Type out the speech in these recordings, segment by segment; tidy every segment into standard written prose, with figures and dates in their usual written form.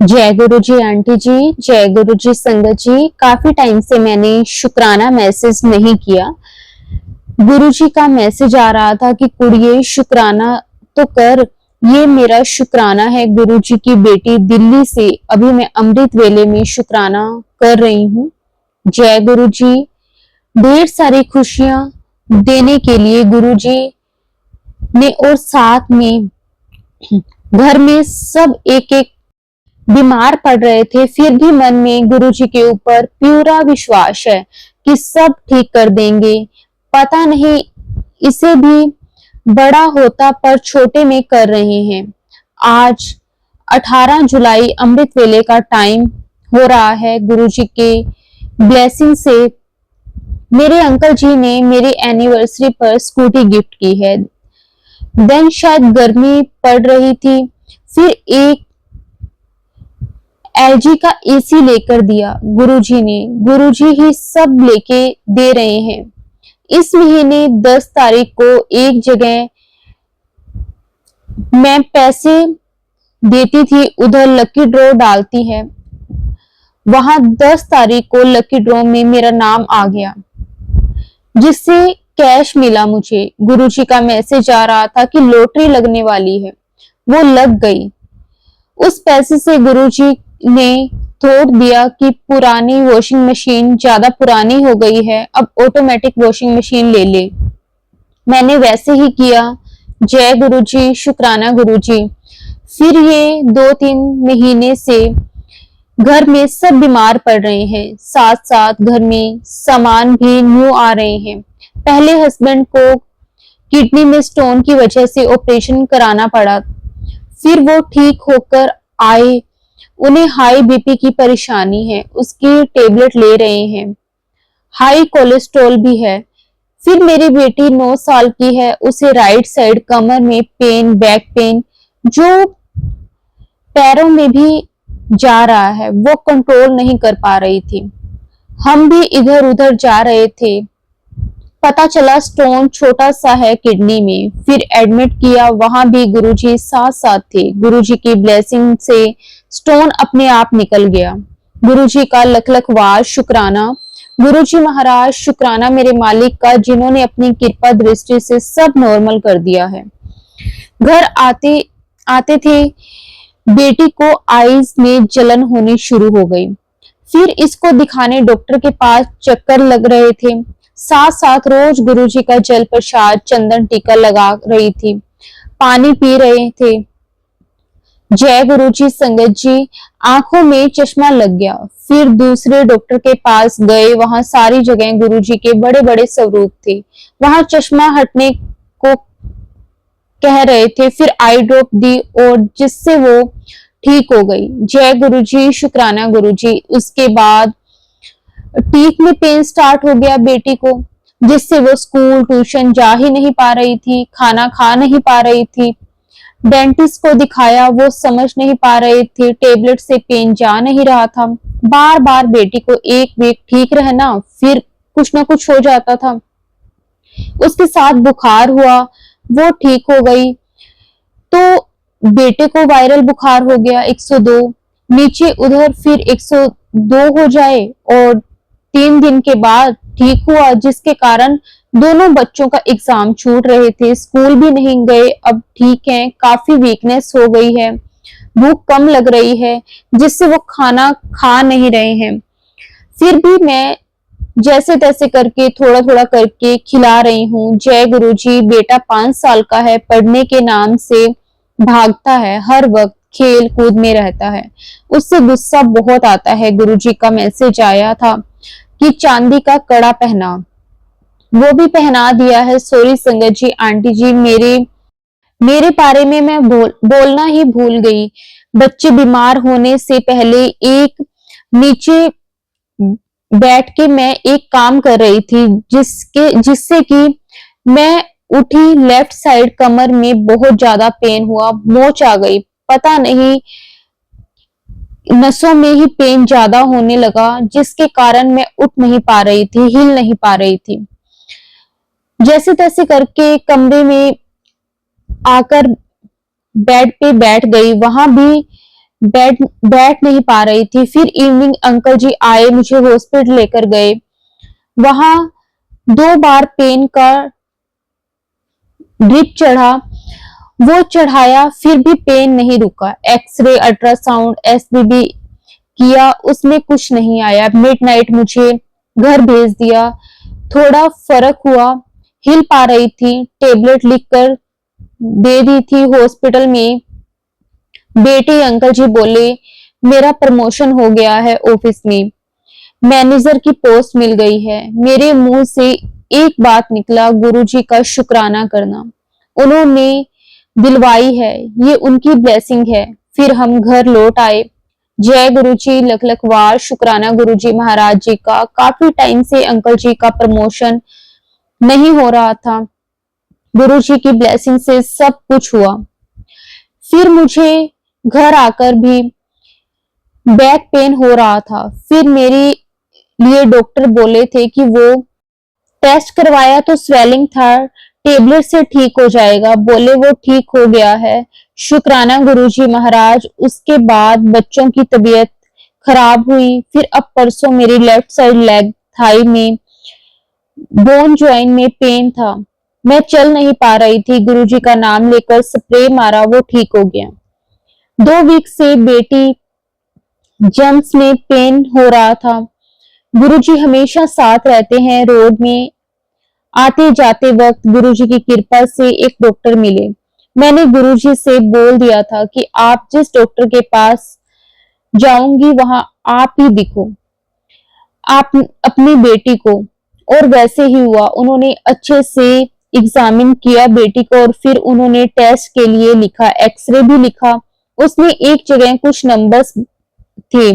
जय गुरु जी आंटी जी, जय गुरु जी संगत जी। काफी टाइम से मैंने शुक्राना मैसेज नहीं किया। गुरु जी का मैसेज आ रहा था कि कुड़िए शुक्राना तो कर। ये मेरा शुक्राना है गुरु जी की बेटी दिल्ली से। अभी मैं अमृत वेले में शुक्राना कर रही हूँ। जय गुरु जी। ढेर सारी खुशियां देने के लिए गुरु जी ने, और साथ में घर में सब एक एक बीमार पड़ रहे थे, फिर भी मन में गुरुजी के ऊपर पूरा विश्वास है कि सब ठीक कर देंगे। पता नहीं इसे भी बड़ा होता, पर छोटे में कर रहे हैं। आज 18 जुलाई अमृत वेले का टाइम हो रहा है। गुरुजी के ब्लेसिंग से मेरे अंकल जी ने मेरी एनिवर्सरी पर स्कूटी गिफ्ट की है। देन शायद गर्मी पड़ रही थी, फिर एक एलजी का एसी लेकर दिया गुरुजी ने। गुरुजी ही सब लेके दे रहे हैं। इस महीने 10 तारीख को एक जगह मैं पैसे देती थी, उधर लकी ड्रॉ डालती है, वहां 10 तारीख को लकी ड्रॉ में मेरा नाम आ गया, जिससे कैश मिला मुझे। गुरुजी का मैसेज आ रहा था कि लॉटरी लगने वाली है, वो लग गई। उस पैसे से गुरुजी ने थोड़ दिया कि पुरानी वॉशिंग मशीन ज्यादा पुरानी हो गई है, अब ऑटोमेटिक वॉशिंग मशीन ले ले। मैंने वैसे ही किया। जय गुरुजी, शुक्राना गुरुजी। फिर ये 2-3 महीने से घर में सब बीमार पड़ रहे हैं, साथ साथ घर में सामान भी न्यू आ रहे हैं। पहले हस्बैंड को किडनी में स्टोन की वजह से ऑपरेशन कराना पड़ा, फिर वो ठीक होकर आए। उन्हें हाई बीपी की परेशानी है, उसकी टेबलेट ले रहे हैं। हाई कोलेस्ट्रॉल भी है। फिर मेरी बेटी 9 साल की है, उसे राइट साइड कमर में पेन, बैक पेन, जो पैरों में भी जा रहा है, वो कंट्रोल नहीं कर पा रही थी। हम भी इधर उधर जा रहे थे, पता चला स्टोन छोटा सा है किडनी में। फिर एडमिट किया, वहां भी गुरुजी साथ साथ थे। गुरुजी की ब्लेसिंग से स्टोन अपने आप निकल गया। गुरुजी का लख लख वार शुक्राना। गुरुजी महाराज शुक्राना मेरे मालिक का, जिन्होंने अपनी कृपा दृष्टि से सब नॉर्मल कर दिया है। घर आते आते थे बेटी को आईज में जलन होनी शुरू हो गई। फिर इसको दिखाने डॉक्टर के पास चक्कर लग रहे थे, साथ साथ रोज गुरुजी का जल प्रसाद चंदन टीका लगा रही थी, पानी पी रहे थे। जय गुरुजी संगत जी। आंखों में चश्मा लग गया। फिर दूसरे डॉक्टर के पास गए, वहां सारी जगह गुरुजी के बड़े बड़े स्वरूप थे, वहां चश्मा हटने को कह रहे थे। फिर आई ड्रॉप दी और जिससे वो ठीक हो गई। जय गुरुजी, शुक्राना गुरुजी। उसके बाद टीथ में पेन स्टार्ट हो गया बेटी को, जिससे वो स्कूल ट्यूशन जा ही नहीं पा रही थी, खाना खा नहीं पा रही थी। डेंटिस्ट को दिखाया, वो समझ नहीं पा रहे थे, टेबलेट से पेन जा नहीं रहा था। बार बार बेटी को एक वीक ठीक रहना, फिर कुछ ना कुछ हो जाता था। उसके साथ बुखार हुआ, वो ठीक हो गई। तो बेटे को वायरल बुखार हो गया 102 नीचे, उधर फिर 102 हो जाए, और 3 दिन के बाद ठीक हुआ, जिसके कारण दोनों बच्चों का एग्जाम छूट रहे थे, स्कूल भी नहीं गए। अब ठीक है, काफी वीकनेस हो गई है, भूख कम लग रही है, जिससे वो खाना खा नहीं रहे हैं। फिर भी मैं जैसे तैसे करके थोड़ा थोड़ा करके खिला रही हूँ। जय गुरुजी। बेटा 5 साल का है, पढ़ने के नाम से भागता है, हर वक्त खेल कूद में रहता है, उससे गुस्सा बहुत आता है। गुरुजी का मैसेज आया था कि चांदी का कड़ा पहना, वो भी पहना दिया है। सॉरी संगत जी आंटी जी, मेरे बारे में मैं बोलना ही भूल गई। बच्चे बीमार होने से पहले एक नीचे बैठ के मैं एक काम कर रही थी, जिससे कि मैं उठी, लेफ्ट साइड कमर में बहुत ज्यादा पेन हुआ, मोच आ गई, पता नहीं नसों में ही पेन ज्यादा होने लगा, जिसके कारण मैं उठ नहीं पा रही थी, हिल नहीं पा रही थी। जैसे तैसे करके कमरे में आकर बेड पे बैठ गई, वहां भी बैठ नहीं पा रही थी। फिर इवनिंग अंकल जी आए, मुझे हॉस्पिटल लेकर गए। वहां 2 बार पेन का ड्रिप चढ़ा, वो चढ़ाया, फिर भी पेन नहीं रुका। एक्सरे, अल्ट्रासाउंड, एसबीबी किया, उसमें कुछ नहीं आया। मिडनाइट मुझे घर भेज दिया। थोड़ा फर्क हुआ, हिल पा रही थी, टेबलेट लिखकर दे दी थी। हॉस्पिटल में बेटे अंकल जी बोले मेरा प्रमोशन हो गया है, ऑफिस में मैनेजर की पोस्ट मिल गई है। मेरे मुंह से एक बात निकला, गुरुजी का शुक्राना करना। उन्होंने दिलवाई है, ये उनकी ब्लेसिंग है। फिर हम घर लौट आए। जय गुरुजी, लख लख वार शुक्राना गुरुजी महाराज जी का। काफी टाइम से अंकल जी का प्रमोशन नहीं हो रहा था, गुरुजी की ब्लेसिंग से सब कुछ हुआ। फिर मुझे घर आकर भी बैक पेन हो रहा था। फिर मेरे लिए डॉक्टर बोले थे कि वो टेस्ट करवाया तो स्वेलिंग था, टेबलेट से ठीक हो जाएगा। बोले वो ठीक हो गया है, शुक्राना गुरुजी महाराज। उसके बाद बच्चों की तबीयत खराब हुई। फिर अब परसों मेरी लेफ्ट साइड लेग थाई में बोन ज्वाइन में पेन था, मैं चल नहीं पा रही थी। गुरुजी का नाम लेकर स्प्रे मारा, वो ठीक हो गया। 2 वीक से बेटी जम्स में पेन हो रहा था। गुरुजी हमेशा साथ रहते हैं। रोड में आते जाते वक्त गुरुजी की कृपा से एक डॉक्टर मिले। मैंने गुरुजी से बोल दिया था कि आप जिस डॉक्टर के पास जाऊंगी वहां आप ही दिखो, आप अपनी बेटी को। और वैसे ही हुआ। उन्होंने अच्छे से एग्जामिन किया बेटी को और फिर उन्होंने टेस्ट के लिए लिखा, एक्सरे भी लिखा। उसमें एक जगह कुछ नंबर्स थे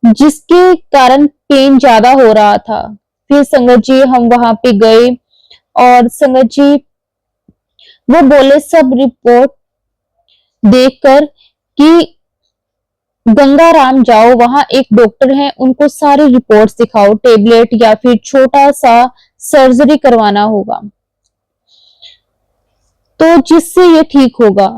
जिसके कारण पेन ज्यादा हो रहा था। फिर संगत जी हम वहां पे गए और संगत जी वो बोले सब रिपोर्ट देखकर कि गंगाराम जाओ, वहां एक डॉक्टर है, उनको सारी रिपोर्ट्स दिखाओ, टेबलेट या फिर छोटा सा सर्जरी करवाना होगा तो जिससे ये ठीक होगा।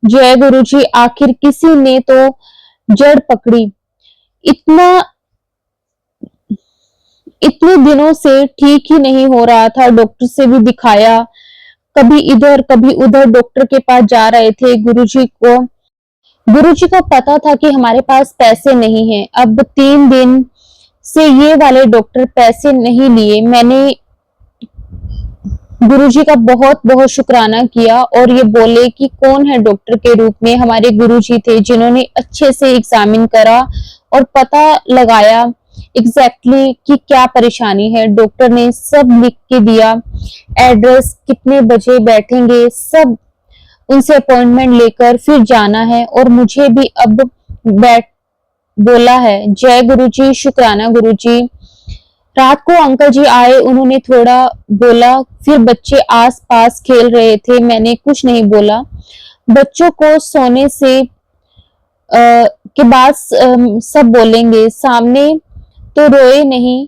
जय गुरुजी, आखिर किसी ने तो जड़ पकड़ी। इतना इतने दिनों से ठीक ही नहीं हो रहा था। डॉक्टर से भी दिखाया, कभी इधर कभी उधर डॉक्टर के पास जा रहे थे। गुरुजी को पता था कि हमारे पास पैसे नहीं हैं। अब 3 दिन से ये वाले डॉक्टर पैसे नहीं लिए। मैंने गुरुजी का बहुत बहुत शुक्राना किया और ये बोले कि कौन है डॉक्टर के रूप में। हमारे गुरुजी थे जिन्होंने अच्छे से एग्जामिन करा और पता लगाया एग्जैक्टली कि क्या परेशानी है। डॉक्टर ने सब लिख के दिया, एड्रेस, कितने बजे बैठेंगे, सब उनसे अपॉइंटमेंट लेकर फिर जाना है। और मुझे भी अब बैठ बोला है। जय गुरुजी, शुक्राना गुरुजी। रात को अंकल जी आए, उन्होंने थोड़ा बोला, फिर बच्चे आस पास खेल रहे थे, मैंने कुछ नहीं बोला। बच्चों को सोने से के बाद सब बोलेंगे, सामने तो रोए नहीं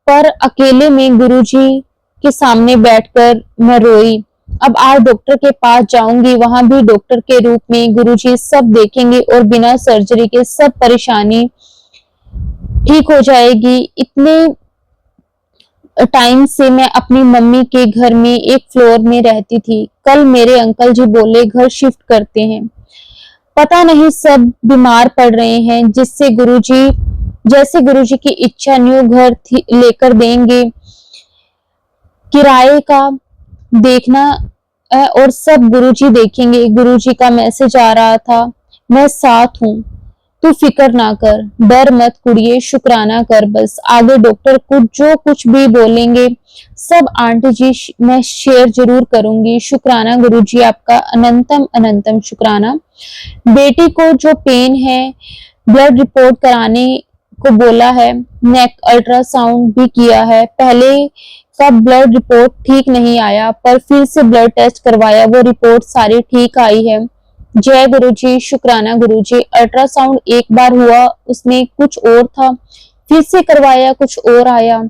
पर अकेले में गुरुजी के सामने बैठकर मैं रोई। अब आज डॉक्टर के पास जाऊंगी, वहां भी डॉक्टर के रूप में गुरुजी सब देखेंगे और बिना सर्जरी के सब परेशानी ठीक हो जाएगी। इतने टाइम से मैं अपनी मम्मी के घर में एक फ्लोर में रहती थी। कल मेरे अंकल जी बोले घर शिफ्ट करते हैं। पता नहीं सब बीमार पड़ रहे हैं, जिससे गुरुजी जैसे गुरुजी की इच्छा न्यू घर लेकर देंगे। किराए का देखना और सब गुरुजी देखेंगे। गुरुजी का मैसेज आ रहा था, मैं साथ हूँ, तू फिक्र ना कर, डर मत कुड़िए, शुक्राना कर बस। आगे डॉक्टर कुछ भी बोलेंगे सब आंटी जी मैं शेयर जरूर करूंगी। शुक्राना गुरुजी, आपका अनंतम अनंतम शुक्राना। बेटी को जो पेन है ब्लड रिपोर्ट कराने को बोला है, नेक अल्ट्रासाउंड भी किया है। पहले का ब्लड रिपोर्ट ठीक नहीं आया पर फिर से ब्लड टेस्ट करवाया, वो रिपोर्ट सारी ठीक आई है। जय गुरुजी, शुक्राना गुरुजी। अल्ट्रासाउंड एक बार हुआ, उसमें कुछ और था, फिर से करवाया कुछ और आया,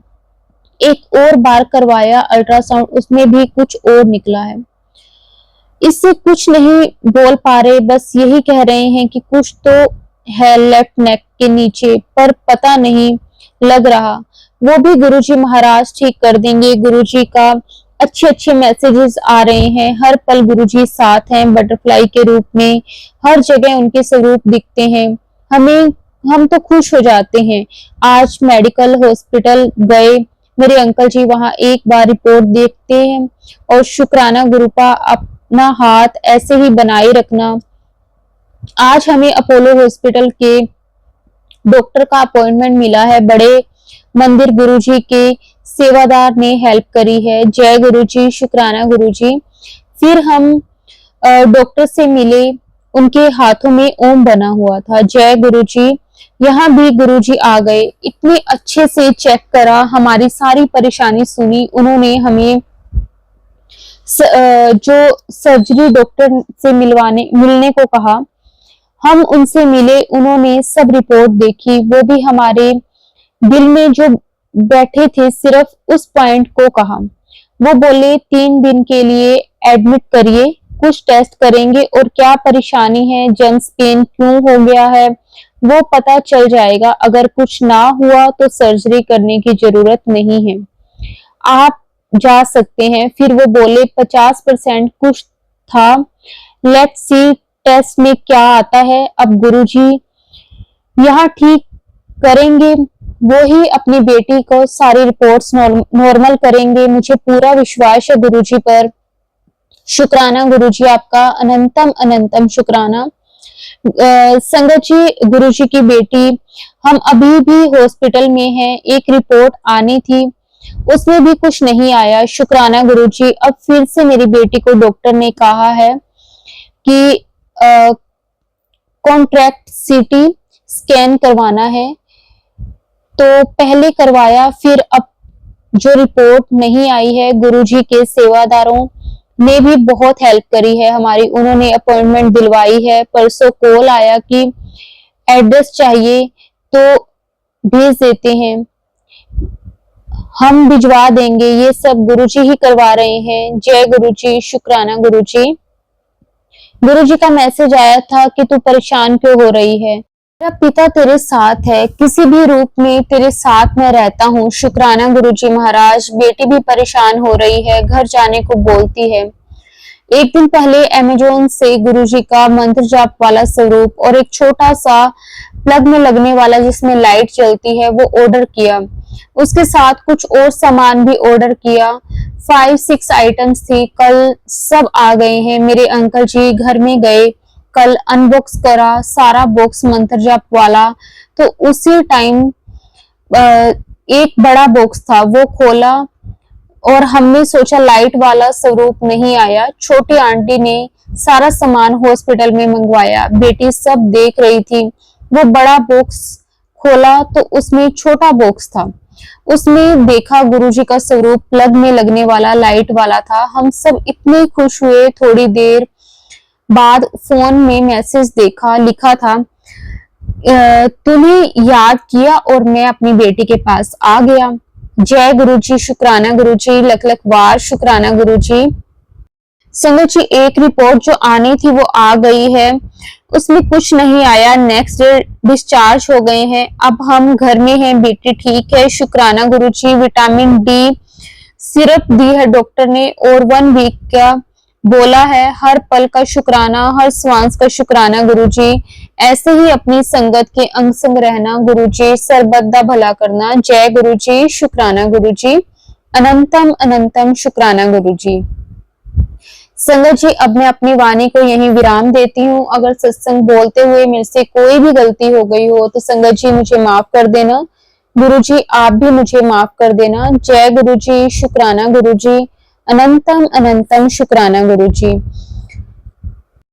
एक और बार करवाया अल्ट्रासाउंड, उसमें भी कुछ और निकला है। इससे कुछ नहीं बोल पा रहे, बस यही कह रहे हैं कि कुछ तो है लेफ्ट नेक के नीचे, पर पता नहीं लग रहा। वो भी गुरुजी महाराज ठीक कर देंगे। गुरुजी का अच्छे अच्छे मैसेजेस आ रहे हैं, हर पल गुरुजी साथ हैं बटरफ्लाई के रूप में, हर जगह उनके स्वरूप दिखते हैं हमें। हम तो खुश हो जाते हैं। आज मेडिकल हॉस्पिटल गए, मेरे अंकल जी वहां एक बार रिपोर्ट देखते हैं और शुक्राना गुरुपा अपना हाथ ऐसे ही बनाए रखना। आज हमें अपोलो हॉस्पिटल के डॉक्टर का अपॉइंटमेंट मिला है। बड़े मंदिर गुरुजी के सेवादार ने हेल्प करी है। जय गुरुजी, शुक्राना गुरुजी। फिर हम डॉक्टर से मिले, उनके हाथों में ओम बना हुआ था। जय गुरुजी। यहाँ भी गुरुजी आ गए, इतने अच्छे से चेक करा, हमारी सारी परेशानी सुनी। उन्होंने हमें जो सर्जरी डॉक्टर से मिलने को कहा, हम उनसे मिले, उन्होंने सब रिपोर्ट देखी। वो भी हमारे दिल में जो बैठे थे सिर्फ उस पॉइंट को कहा। वो बोले 3 दिन के लिए एडमिट करिए, कुछ टेस्ट करेंगे और क्या परेशानी है, जंस पेन क्यों हो गया है वो पता चल जाएगा। अगर कुछ ना हुआ तो सर्जरी करने की जरूरत नहीं है, आप जा सकते हैं। फिर वो बोले 50% कुछ था, लेट्स सी टेस्ट में क्या आता है। अब गुरुजी यहाँ ठीक करेंगे, वो ही अपनी बेटी को सारी रिपोर्ट्स नॉर्मल करेंगे। मुझे पूरा विश्वास है गुरुजी पर। शुक्राना गुरुजी, आपका अनंतम अनंतम शुक्राना। संगत जी, गुरुजी की बेटी, हम अभी भी हॉस्पिटल में हैं, एक रिपोर्ट आनी थी, उसमें भी कुछ नहीं आया। शुक्राना गुरुजी। अब फिर से मेरी बेटी को डॉक्टर ने कहा है कि कॉन्ट्रैक्ट सीटी स्कैन करवाना है, तो पहले करवाया, फिर अब जो रिपोर्ट नहीं आई है, गुरुजी के सेवादारों ने भी बहुत हेल्प करी है हमारी। उन्होंने अपॉइंटमेंट दिलवाई है। परसों कॉल आया कि एड्रेस चाहिए तो भेज देते हैं, हम भिजवा देंगे। ये सब गुरुजी ही करवा रहे हैं। जय गुरुजी, शुक्राना गुरुजी। गुरुजी का मैसेज आया था कि तू परेशान क्यों हो रही है, मेरा पिता तेरे साथ है, किसी भी रूप में तेरे साथ मैं रहता हूँ। शुक्राना गुरुजी महाराज। बेटी भी परेशान हो रही है, घर जाने को बोलती है। एक दिन पहले अमेजोन से गुरुजी का मंत्र जाप वाला स्वरूप और एक छोटा सा प्लग में लगने वाला जिसमें लाइट चलती है वो ऑर्डर किया। उसके साथ कुछ और सामान भी ऑर्डर किया। 5-6 आइटम्स थी, कल सब आ गए हैं। मेरे अंकल जी घर में गए, कल अनबॉक्स करा सारा बॉक्स मंत्र जाप वाला, तो उसी टाइम एक बड़ा बॉक्स था वो खोला और हमने सोचा लाइट वाला स्वरूप नहीं आया। छोटी आंटी ने सारा सामान हॉस्पिटल में मंगवाया, बेटी सब देख रही थी। वो बड़ा बॉक्स खोला तो उसमें छोटा बॉक्स था, उसमें देखा गुरुजी का स्वरूप प्लग में लगने वाला लाइट वाला था। हम सब इतने खुश हुए। थोड़ी देर बाद फोन में मैसेज देखा, लिखा था तूने याद किया और मैं अपनी बेटी के पास आ गया। जय गुरुजी, शुक्राना गुरुजी, लख लख वार शुक्राना गुरुजी। संगत जी, एक रिपोर्ट जो आनी थी वो आ गई है, उसमें कुछ नहीं आया। नेक्स्ट डे डिस्चार्ज हो गए हैं, अब हम घर में हैं, बेटी ठीक है। शुक्राना गुरुजी। विटामिन डी सिरप दी है डॉक्टर ने और 1 वीक का बोला है। हर पल का शुक्राना, हर श्वास का शुक्राना गुरुजी। ऐसे ही अपनी संगत के अंग संग रहना गुरुजी, सर्वदा भला करना। जय गुरुजी, शुक्राना गुरुजी, अनंतम अनंतम शुक्राना गुरुजी। संगत जी, अब मैं अपनी वाणी को यहीं विराम देती हूँ। अगर सत्संग बोलते हुए मेरे से कोई भी गलती हो गई हो तो संगत जी मुझे माफ कर देना। गुरुजी आप भी मुझे माफ कर देना। जय गुरुजी, शुक्राना गुरुजी, अनंतम अनंतम शुक्राना गुरुजी।